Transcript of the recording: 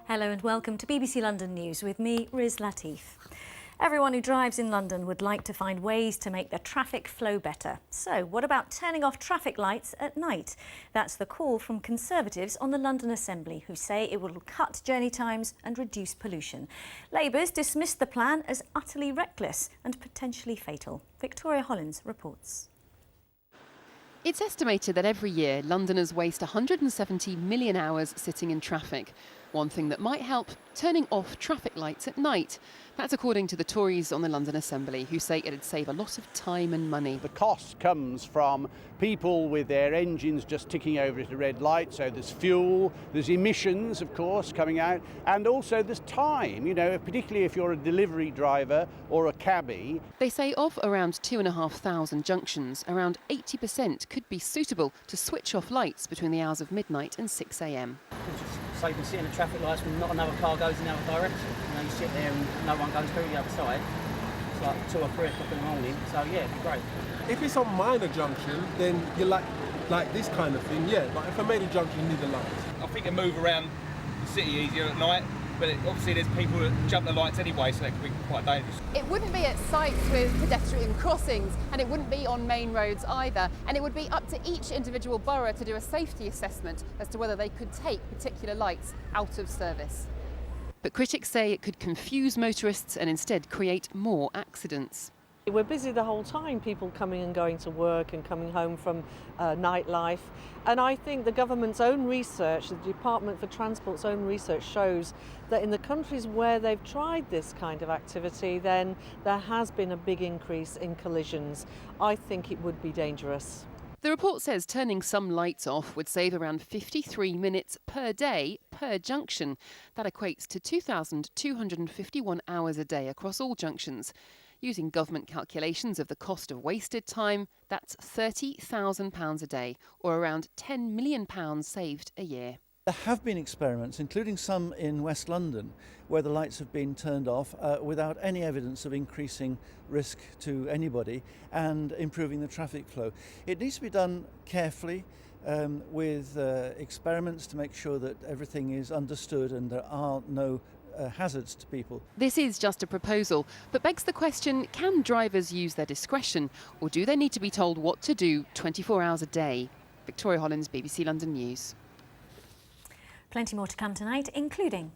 Hello and welcome to BBC London News with me, Riz Latif. Everyone who drives in London would like to find ways to make the traffic flow better. So what about turning off traffic lights at night? That's the call from Conservatives on the London Assembly, who say it will cut journey times and reduce pollution. Labour's dismissed the plan as utterly reckless and potentially fatal. Victoria Hollins reports. It's estimated that every year Londoners waste 170 million hours sitting in traffic. One thing that might help, turning off traffic lights at night. That's according to the Tories on the London Assembly, who say it'd save a lot of time and money. The cost comes from people with their engines just ticking over at a red light, so there's fuel, there's emissions, of course, coming out, and also there's time, particularly if you're a delivery driver or a cabbie. They say of around 2,500 junctions, around 80% could be suitable to switch off lights between the hours of midnight and 6 a.m. So you can sit in the traffic lights when not another car goes in the other direction. You sit there and no one goes through the other side. It's like 2 or 3 o'clock in the morning, so yeah, it'd be great. If it's on minor junction, then you like this kind of thing, yeah. But if a major junction, you need the lights. I think it move around the city easier at night, but obviously there's people that jump the lights anyway, so that could be quite dangerous. It wouldn't be at sites with pedestrian crossings, and it wouldn't be on main roads either. And it would be up to each individual borough to do a safety assessment as to whether they could take particular lights out of service. But critics say it could confuse motorists and instead create more accidents. We're busy the whole time, people coming and going to work and coming home from nightlife. And I think the government's own research, the Department for Transport's own research shows that in the countries where they've tried this kind of activity, then there has been a big increase in collisions. I think it would be dangerous. The report says turning some lights off would save around 53 minutes per day per junction. That equates to 2,251 hours a day across all junctions. Using government calculations of the cost of wasted time, that's £30,000 a day, or around £10 million saved a year. There have been experiments, including some in West London, where the lights have been turned off without any evidence of increasing risk to anybody and improving the traffic flow. It needs to be done carefully with experiments to make sure that everything is understood and there are no hazards to people. This is just a proposal, but begs the question, can drivers use their discretion, or do they need to be told what to do 24 hours a day? Victoria Hollins, BBC London News. Plenty more to come tonight, including